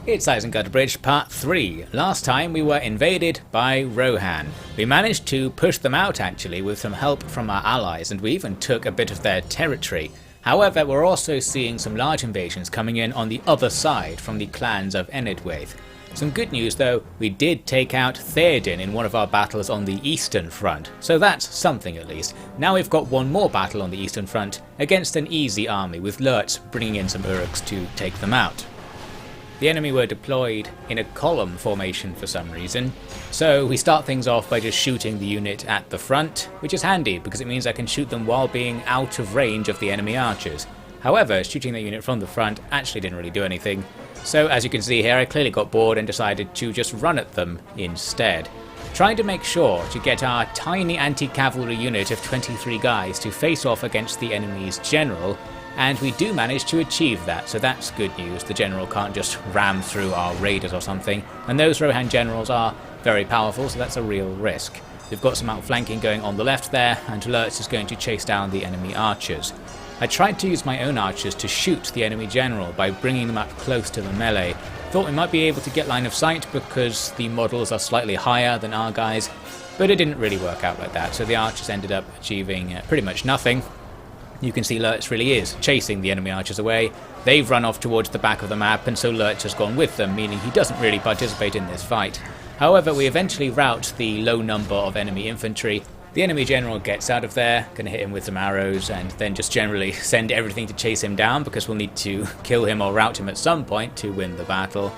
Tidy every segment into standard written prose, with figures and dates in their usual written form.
It's Isengard Abridged Part 3. Last time we were invaded by Rohan. We managed to push them out actually with some help from our allies, and we even took a bit of their territory. However, we're also seeing some large invasions coming in on the other side from the clans of Enedwaith. Some good news though, we did take out Theoden in one of our battles on the eastern front, so that's something at least. Now we've got one more battle on the eastern front against an easy army, with Lurtz bringing in some uruks to take them out. The enemy were deployed in a column formation for some reason, so we start things off by just shooting the unit at the front, which is handy because it means I can shoot them while being out of range of the enemy archers. However, shooting the unit from the front actually didn't really do anything, so as you can see here I clearly got bored and decided to just run at them instead. Trying to make sure to get our tiny anti-cavalry unit of 23 guys to face off against the enemy's general, and we do manage to achieve that, so that's good news. The general can't just ram through our raiders or something, and those Rohan generals are very powerful, so that's a real risk. We've got some outflanking going on the left there, and Lurtz is going to chase down the enemy archers. I tried to use my own archers to shoot the enemy general by bringing them up close to the melee. Thought we might be able to get line of sight because the models are slightly higher than our guys, but it didn't really work out like that, so the archers ended up achieving pretty much nothing. You can see Lurtz really is chasing the enemy archers away. They've run off towards the back of the map, and so Lurtz has gone with them, meaning he doesn't really participate in this fight. However, we eventually rout the low number of enemy infantry. The enemy general gets out of there, gonna hit him with some arrows, and then just generally send everything to chase him down because we'll need to kill him or rout him at some point to win the battle.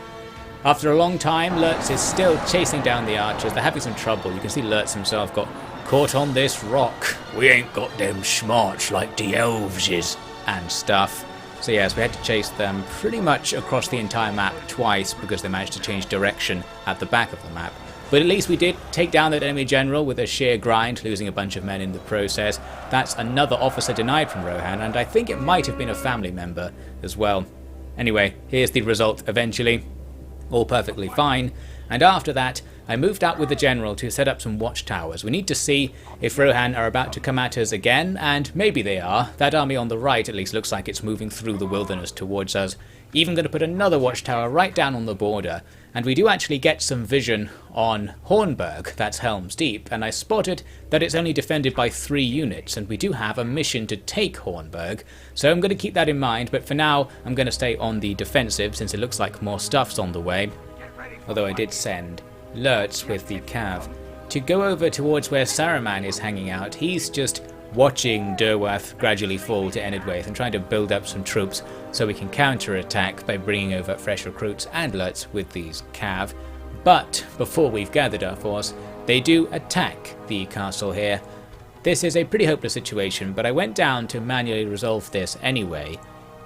After a long time, Lurtz is still chasing down the archers. They're having some trouble. You can see Lurtz himself got caught on this rock. We ain't got them smarts like the elves is, and stuff. So yes, we had to chase them pretty much across the entire map twice because they managed to change direction at the back of the map. But at least we did take down that enemy general with a sheer grind, losing a bunch of men in the process. That's another officer denied from Rohan, and I think it might have been a family member as well. Anyway, here's the result eventually. All perfectly fine, and after that I moved out with the general to set up some watchtowers. We need to see if Rohan are about to come at us again, and maybe they are. That army on the right at least looks like it's moving through the wilderness towards us. Even going to put another watchtower right down on the border, and we do actually get some vision on Hornburg, that's Helm's Deep, and I spotted that it's only defended by 3 units, and we do have a mission to take Hornburg, so I'm going to keep that in mind, but for now I'm going to stay on the defensive since it looks like more stuff's on the way. Although I did send Lurtz with the cav to go over towards where Saruman is hanging out. He's just watching Derwath gradually fall to Enedwaith and trying to build up some troops so we can counter-attack by bringing over fresh recruits and Lurtz with these cav. But before we've gathered our force, they do attack the castle here. This is a pretty hopeless situation, but I went down to manually resolve this anyway,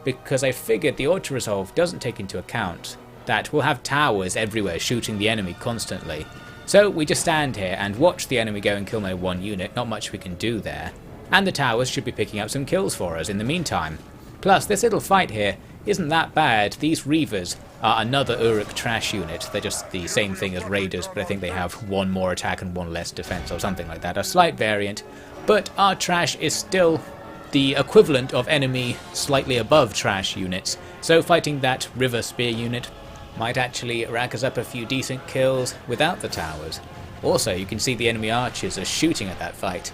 because I figured the auto-resolve doesn't take into account that we'll have towers everywhere shooting the enemy constantly. So we just stand here and watch the enemy go and kill my one unit, not much we can do there. And the towers should be picking up some kills for us in the meantime. Plus, this little fight here isn't that bad. These Reavers are another Uruk trash unit. They're just the same thing as Raiders, but I think they have 1 more attack and 1 less defense or something like that. A slight variant, but our trash is still the equivalent of enemy slightly above trash units. So fighting that River Spear unit might actually rack us up a few decent kills without the towers. Also, you can see the enemy archers are shooting at that fight,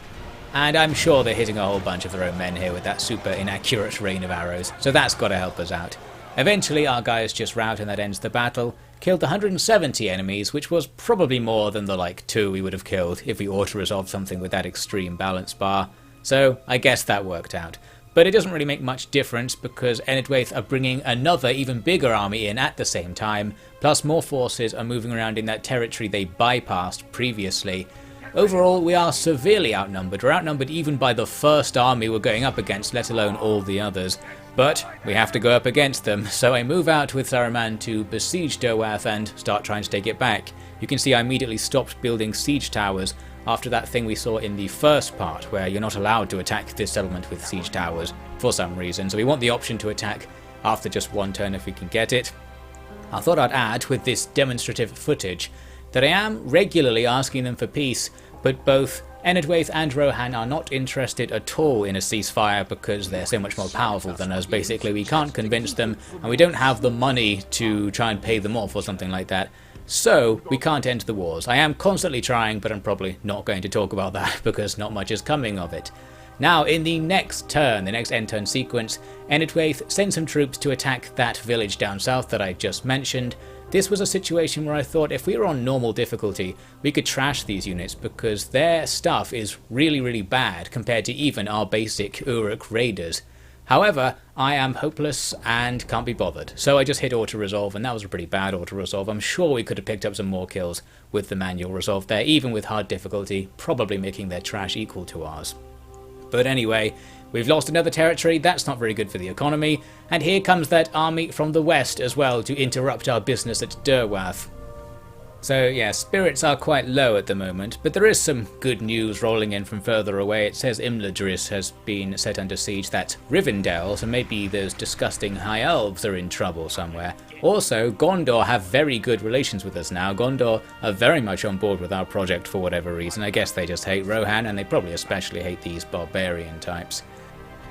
and I'm sure they're hitting a whole bunch of their own men here with that super inaccurate rain of arrows, so that's got to help us out. Eventually our guys just rout and that ends the battle. Killed 170 enemies, which was probably more than the 2 we would have killed if we auto-resolved something with that extreme balance bar, so I guess that worked out. But it doesn't really make much difference because Enedwaith are bringing another even bigger army in at the same time, plus more forces are moving around in that territory they bypassed previously. Overall, we are severely outnumbered. We're outnumbered even by the first army we're going up against, let alone all the others. But we have to go up against them, so I move out with Saruman to besiege Derwath and start trying to take it back. You can see I immediately stopped building siege towers after that thing we saw in the first part, where you're not allowed to attack this settlement with siege towers for some reason, so we want the option to attack after just 1 turn if we can get it. I thought I'd add with this demonstrative footage that I am regularly asking them for peace, but both Enedwaith and Rohan are not interested at all in a ceasefire because they're so much more powerful than us. Basically, we can't convince them, and we don't have the money to try and pay them off or something like that. So, we can't end the wars. I am constantly trying, but I'm probably not going to talk about that because not much is coming of it. Now, in the next turn, the next end turn sequence, Enedwaith sent some troops to attack that village down south that I just mentioned. This was a situation where I thought if we were on normal difficulty, we could trash these units because their stuff is really bad compared to even our basic Uruk raiders. However, I am hopeless and can't be bothered, so I just hit auto-resolve, and that was a pretty bad auto-resolve. I'm sure we could have picked up some more kills with the manual resolve there, even with hard difficulty, probably making their trash equal to ours. But anyway, we've lost another territory, that's not very good for the economy, and here comes that army from the west as well to interrupt our business at Derwath. So yeah, spirits are quite low at the moment, but there is some good news rolling in from further away. It says Imladris has been set under siege. That's Rivendell, so maybe those disgusting high elves are in trouble somewhere. Also, Gondor have very good relations with us now. Gondor are very much on board with our project for whatever reason. I guess they just hate Rohan, and they probably especially hate these barbarian types.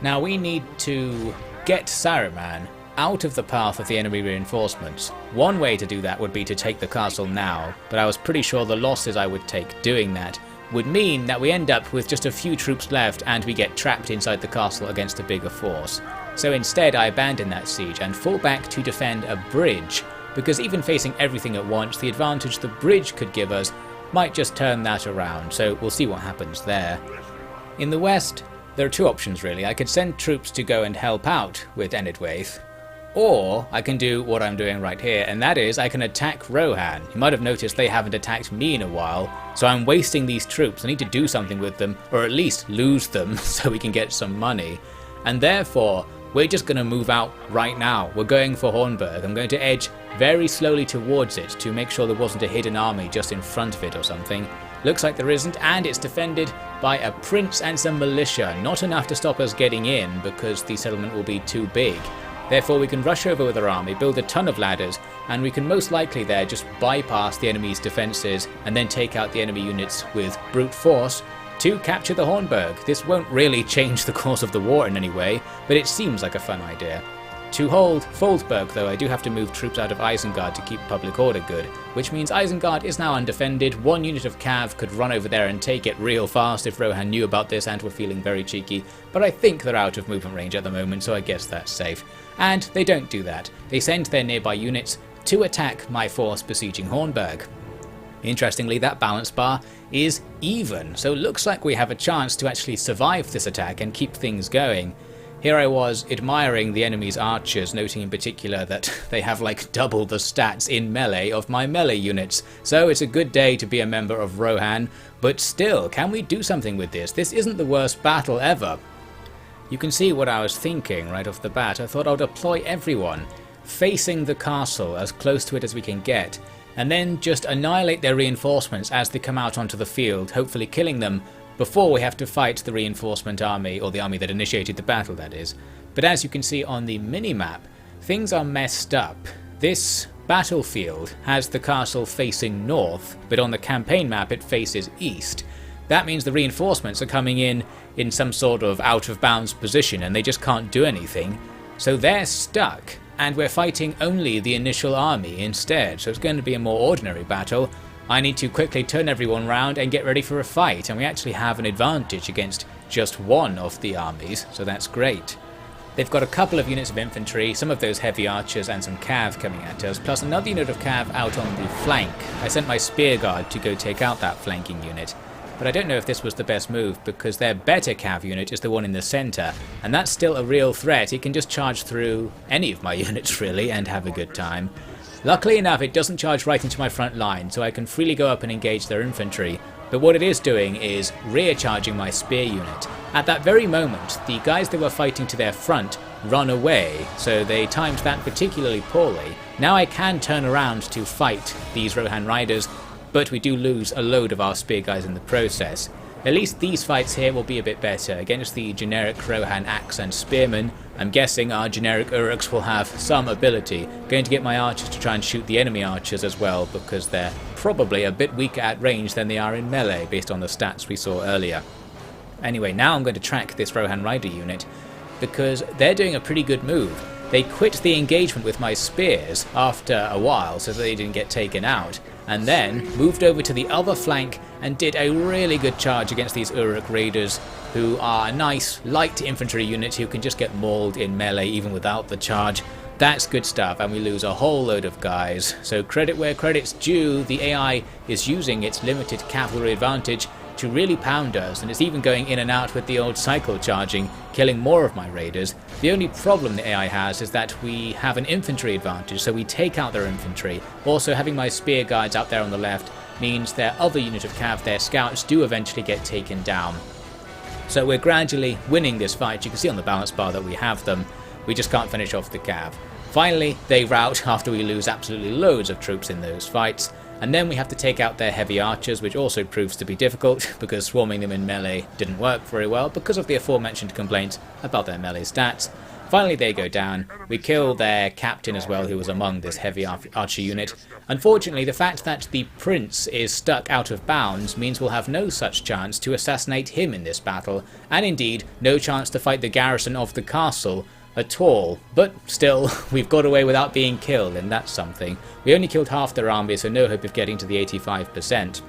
Now we need to get Saruman out of the path of the enemy reinforcements. One way to do that would be to take the castle now, but I was pretty sure the losses I would take doing that would mean that we end up with just a few troops left and we get trapped inside the castle against a bigger force. So instead I abandon that siege and fall back to defend a bridge, because even facing everything at once, the advantage the bridge could give us might just turn that around, so we'll see what happens there. In the west, there are two options really. I could send troops to go and help out with Enedwaith, or I can do what I'm doing right here, and that is I can attack Rohan. You might have noticed they haven't attacked me in a while, so I'm wasting these troops. I need to do something with them, or at least lose them so we can get some money. And therefore, we're just going to move out right now. We're going for Hornburg. I'm going to edge very slowly towards it to make sure there wasn't a hidden army just in front of it or something. Looks like there isn't, and it's defended by a prince and some militia. Not enough to stop us getting in because the settlement will be too big. Therefore we can rush over with our army, build a ton of ladders, and we can most likely there just bypass the enemy's defences and then take out the enemy units with brute force to capture the Hornburg. This won't really change the course of the war in any way, but it seems like a fun idea. To hold Foldburg though, I do have to move troops out of Isengard to keep public order good, which means Isengard is now undefended. One unit of cav could run over there and take it real fast if Rohan knew about this and were feeling very cheeky, but I think they're out of movement range at the moment, so I guess that's safe. And they don't do that. They send their nearby units to attack my force besieging Hornburg. Interestingly, that balance bar is even, so it looks like we have a chance to actually survive this attack and keep things going. Here I was admiring the enemy's archers, noting in particular that they have like double the stats in melee of my melee units, so it's a good day to be a member of Rohan, but still, can we do something with this? This isn't the worst battle ever. You can see what I was thinking right off the bat. I thought I'll deploy everyone facing the castle as close to it as we can get, and then just annihilate their reinforcements as they come out onto the field, hopefully killing them before we have to fight the reinforcement army, or the army that initiated the battle that is. But as you can see on the minimap, things are messed up. This battlefield has the castle facing north, but on the campaign map it faces east. That means the reinforcements are coming in some sort of out of bounds position and they just can't do anything. So they're stuck, and we're fighting only the initial army instead, so it's going to be a more ordinary battle. I need to quickly turn everyone round and get ready for a fight, and we actually have an advantage against just one of the armies, so that's great. They've got a couple of units of infantry, some of those heavy archers and some cav coming at us, plus another unit of cav out on the flank. I sent my spear guard to go take out that flanking unit, but I don't know if this was the best move because their better cav unit is the one in the centre, and that's still a real threat. It can just charge through any of my units really and have a good time. Luckily enough, it doesn't charge right into my front line, so I can freely go up and engage their infantry, but what it is doing is rear charging my spear unit. At that very moment, the guys that were fighting to their front run away, so they timed that particularly poorly. Now I can turn around to fight these Rohan riders, but we do lose a load of our spear guys in the process. At least these fights here will be a bit better. Against the generic Rohan axe and spearmen, I'm guessing our generic uruks will have some ability. Going to get my archers to try and shoot the enemy archers as well, because they're probably a bit weaker at range than they are in melee based on the stats we saw earlier. Anyway, now I'm going to track this Rohan rider unit because they're doing a pretty good move. They quit the engagement with my spears after a while so that they didn't get taken out, and then moved over to the other flank and did a really good charge against these Uruk raiders, who are a nice light infantry unit who can just get mauled in melee even without the charge. That's good stuff, and we lose a whole load of guys. So credit where credit's due, the AI is using its limited cavalry advantage to really pound us, and it's even going in and out with the old cycle charging, killing more of my raiders. The only problem the AI has is that we have an infantry advantage, so we take out their infantry. Also, having my spear guards out there on the left means their other unit of cav, their scouts, do eventually get taken down. So we're gradually winning this fight. You can see on the balance bar that we have them. We just can't finish off the cav. Finally, they rout after we lose absolutely loads of troops in those fights. And then we have to take out their heavy archers, which also proves to be difficult because swarming them in melee didn't work very well because of the aforementioned complaints about their melee stats. Finally they go down. We kill their captain as well, who was among this heavy archer unit. Unfortunately, the fact that the prince is stuck out of bounds means we'll have no such chance to assassinate him in this battle, and indeed no chance to fight the garrison of the castle at all. But still, we've got away without being killed, and that's something. We only killed half their army, so no hope of getting to the 85%.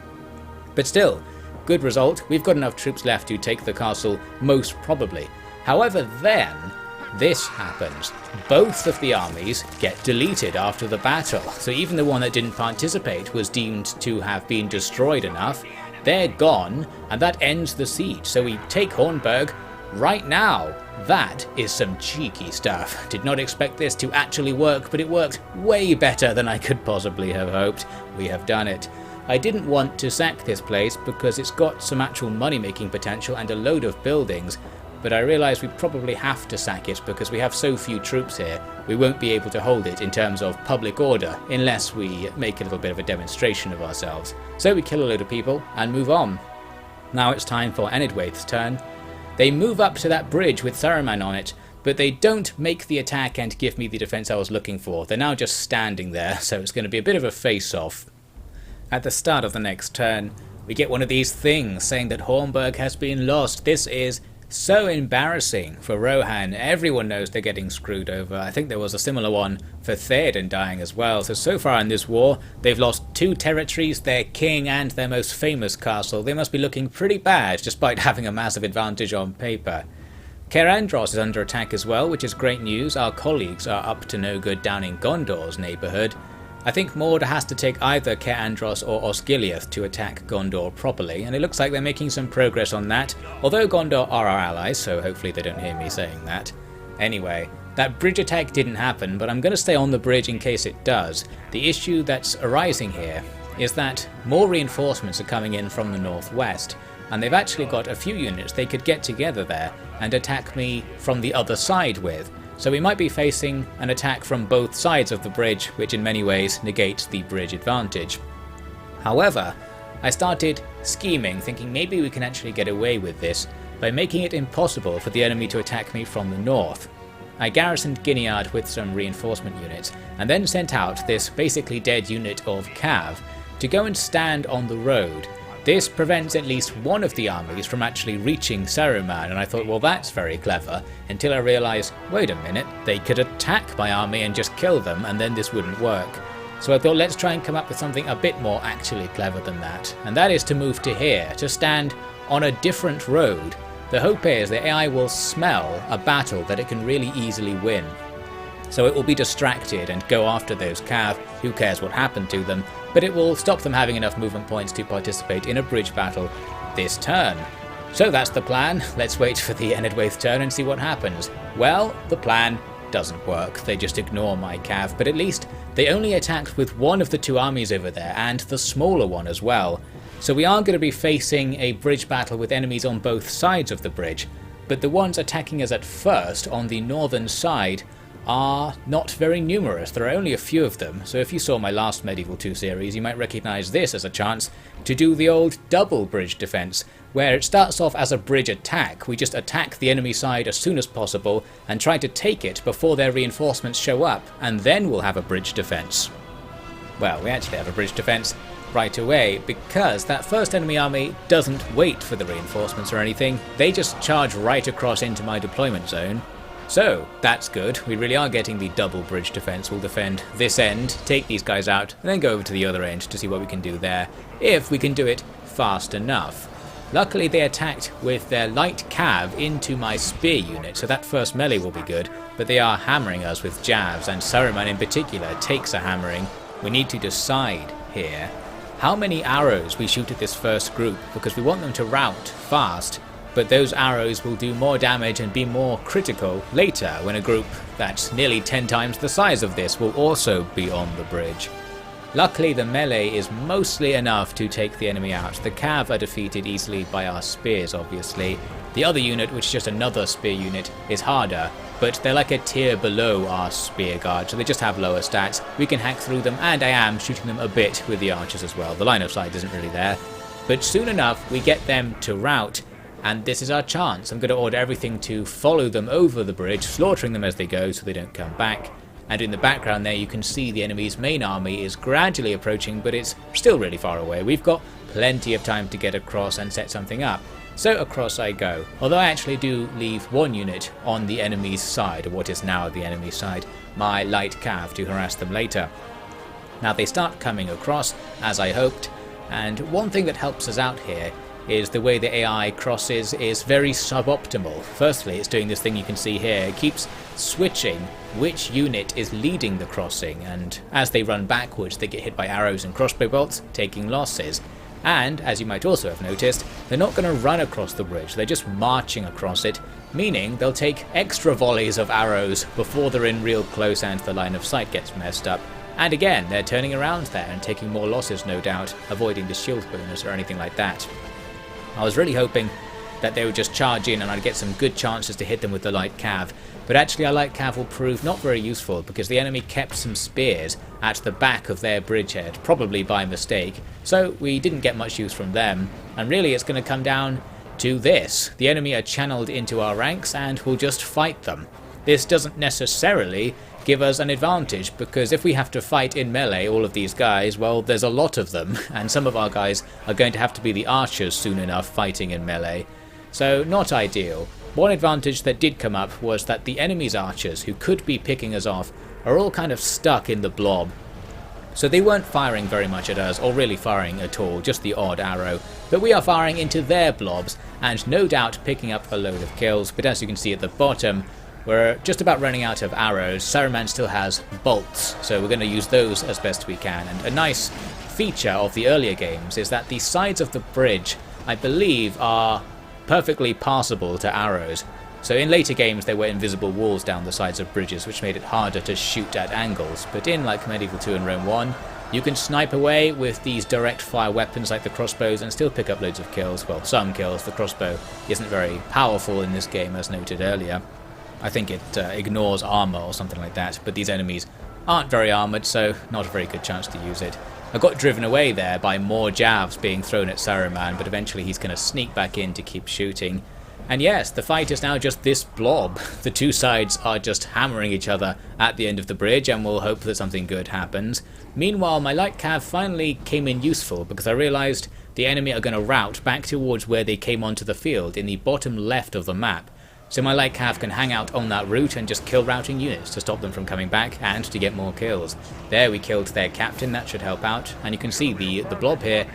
But still, good result. We've got enough troops left to take the castle, most probably. However, then this happens. Both of the armies get deleted after the battle, so even the one that didn't participate was deemed to have been destroyed enough. They're gone, and that ends the siege. So we take Hornburg right now. That is some cheeky stuff. Did not expect this to actually work, but it worked way better than I could possibly have hoped. We have done it. I didn't want to sack this place because it's got some actual money-making potential and a load of buildings, but I realised we probably have to sack it because we have so few troops here. We won't be able to hold it in terms of public order unless we make a little bit of a demonstration of ourselves. So we kill a load of people and move on. Now it's time for Enidwaith's turn. They move up to that bridge with Saruman on it, but they don't make the attack and give me the defense I was looking for. They're now just standing there, so it's going to be a bit of a face-off. At the start of the next turn, we get one of these things saying that Hornburg has been lost. This is so embarrassing for Rohan. Everyone knows they're getting screwed over. I think there was a similar one for Theoden dying as well. So far in this war, they've lost 2 territories, their king and their most famous castle. They must be looking pretty bad, despite having a massive advantage on paper. Caer Andros is under attack as well, which is great news. Our colleagues are up to no good down in Gondor's neighbourhood. I think Mordor has to take either Caer Andros or Osgiliath to attack Gondor properly, and it looks like they're making some progress on that, although Gondor are our allies, so hopefully they don't hear me saying that. Anyway, that bridge attack didn't happen, but I'm going to stay on the bridge in case it does. The issue that's arising here is that more reinforcements are coming in from the northwest, and they've actually got a few units they could get together there and attack me from the other side with. So we might be facing an attack from both sides of the bridge, which in many ways negates the bridge advantage. However, I started scheming, thinking maybe we can actually get away with this by making it impossible for the enemy to attack me from the north. I garrisoned Gineard with some reinforcement units, and then sent out this basically dead unit of cav to go and stand on the road. This prevents at least one of the armies from actually reaching Saruman, and I thought, well, that's very clever, until I realised, wait a minute, they could attack my army and just kill them, and then this wouldn't work. So I thought, let's try and come up with something a bit more actually clever than that, and that is to move to here, to stand on a different road. The hope is the AI will smell a battle that it can really easily win. So it will be distracted and go after those cav, who cares what happened to them, but it will stop them having enough movement points to participate in a bridge battle this turn. So that's the plan. Let's wait for the Enidwaith turn and see what happens. Well, the plan doesn't work. They just ignore my cav, but at least they only attacked with one of the 2 armies over there, and the smaller one as well. So we are going to be facing a bridge battle with enemies on both sides of the bridge, but the ones attacking us at first on the northern side are not very numerous. There are only a few of them, so if you saw my last Medieval 2 series, you might recognise this as a chance to do the old double bridge defence, where it starts off as a bridge attack. We just attack the enemy side as soon as possible and try to take it before their reinforcements show up, and then we'll have a bridge defence. Well, we actually have a bridge defence right away, because that first enemy army doesn't wait for the reinforcements or anything. They just charge right across into my deployment zone. So that's good. We really are getting the double bridge defense. We'll defend this end, take these guys out, and then go over to the other end to see what we can do there, if we can do it fast enough. Luckily they attacked with their light cav into my spear unit, so that first melee will be good, but they are hammering us with jabs, and Saruman in particular takes a hammering. We need to decide here how many arrows we shoot at this first group, because we want them to rout fast, but those arrows will do more damage and be more critical later when a group that's nearly 10 times the size of this will also be on the bridge. Luckily the melee is mostly enough to take the enemy out. The cav are defeated easily by our spears obviously. The other unit, which is just another spear unit, is harder, but they're like a tier below our spear guard, so they just have lower stats. We can hack through them, and I am shooting them a bit with the archers as well. The line of sight isn't really there, but soon enough we get them to rout, and this is our chance. I'm going to order everything to follow them over the bridge, slaughtering them as they go so they don't come back. And in the background there you can see the enemy's main army is gradually approaching, but it's still really far away. We've got plenty of time to get across and set something up. So across I go, although I actually do leave one unit on the enemy's side, or what is now the enemy's side, my light cav, to harass them later. Now they start coming across, as I hoped, and one thing that helps us out here is the way the AI crosses is very suboptimal. Firstly, it's doing this thing you can see here, it keeps switching which unit is leading the crossing, and as they run backwards they get hit by arrows and crossbow bolts, taking losses. And, as you might also have noticed, they're not going to run across the bridge, they're just marching across it, meaning they'll take extra volleys of arrows before they're in real close and the line of sight gets messed up. And again, they're turning around there and taking more losses no doubt, avoiding the shield bonus or anything like that. I was really hoping that they would just charge in and I'd get some good chances to hit them with the light cav, but actually our light cav will prove not very useful because the enemy kept some spears at the back of their bridgehead, probably by mistake, so we didn't get much use from them, and really it's going to come down to this. The enemy are channeled into our ranks and we'll just fight them. This doesn't necessarily give us an advantage, because if we have to fight in melee all of these guys, well, there's a lot of them, and some of our guys are going to have to be the archers soon enough fighting in melee. So not ideal. One advantage that did come up was that the enemy's archers, who could be picking us off, are all kind of stuck in the blob. So they weren't firing very much at us, or really firing at all, just the odd arrow. But we are firing into their blobs, and no doubt picking up a load of kills, but as you can see at the bottom, we're just about running out of arrows. Saruman still has bolts, so we're going to use those as best we can. And a nice feature of the earlier games is that the sides of the bridge, I believe, are perfectly passable to arrows. So in later games there were invisible walls down the sides of bridges, which made it harder to shoot at angles. But in like Medieval 2 and Rome 1, you can snipe away with these direct fire weapons like the crossbows and still pick up loads of kills. Well, some kills. The crossbow isn't very powerful in this game, as noted earlier. I think it ignores armor or something like that, but these enemies aren't very armored, so not a very good chance to use it. I got driven away there by more jabs being thrown at Saruman, but eventually he's going to sneak back in to keep shooting. And yes, the fight is now just this blob. The two sides are just hammering each other at the end of the bridge, and we'll hope that something good happens. Meanwhile, my light cav finally came in useful, because I realised the enemy are going to rout back towards where they came onto the field in the bottom left of the map. So my light cav can hang out on that route and just kill routing units to stop them from coming back and to get more kills. There we killed their captain, that should help out, and you can see the blob here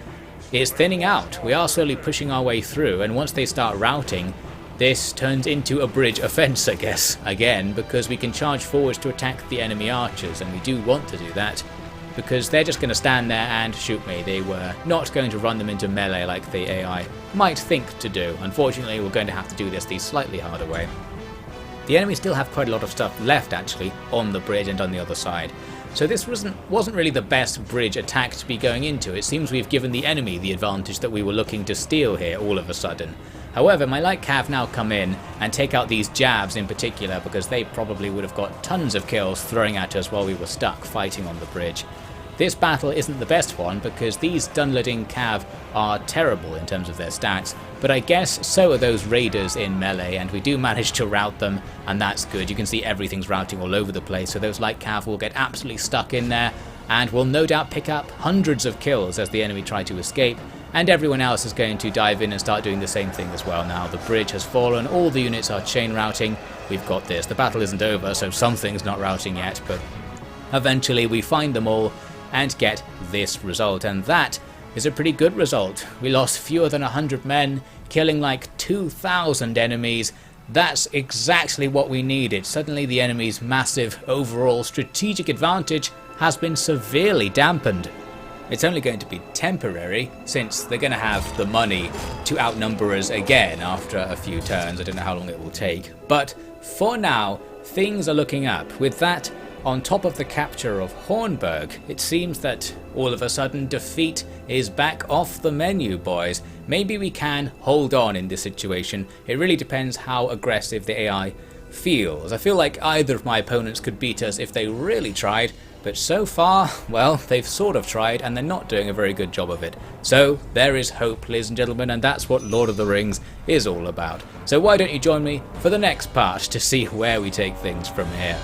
is thinning out. We are slowly pushing our way through, and once they start routing, this turns into a bridge offence, I guess, again, because we can charge forwards to attack the enemy archers, and we do want to do that, because they're just going to stand there and shoot me. They were not going to run them into melee like the AI might think to do. Unfortunately, we're going to have to do this the slightly harder way. The enemy still have quite a lot of stuff left, actually, on the bridge and on the other side. So this wasn't really the best bridge attack to be going into. It seems we've given the enemy the advantage that we were looking to steal here all of a sudden. However, my light cav now come in and take out these jabs in particular, because they probably would have got tons of kills throwing at us while we were stuck fighting on the bridge. This battle isn't the best one because these Dunladin cav are terrible in terms of their stats, but I guess so are those raiders in melee, and we do manage to rout them, and that's good. You can see everything's routing all over the place, so those light cav will get absolutely stuck in there and will no doubt pick up hundreds of kills as the enemy try to escape, and everyone else is going to dive in and start doing the same thing as well. Now the bridge has fallen, all the units are chain routing. We've got this. The battle isn't over, so something's not routing yet, but eventually we find them all and get this result, and that is a pretty good result. We lost fewer than 100 men, killing like 2,000 enemies. That's exactly what we needed. Suddenly the enemy's massive overall strategic advantage has been severely dampened. It's only going to be temporary, since they're going to have the money to outnumber us again after a few turns. I don't know how long it will take, but for now things are looking up. With that on top of the capture of Hornburg, it seems that all of a sudden defeat is back off the menu, boys. Maybe we can hold on in this situation. It really depends how aggressive the AI feels. I feel like either of my opponents could beat us if they really tried, but so far, well, they've sort of tried and they're not doing a very good job of it. So there is hope, ladies and gentlemen, and that's what Lord of the Rings is all about. So why don't you join me for the next part to see where we take things from here.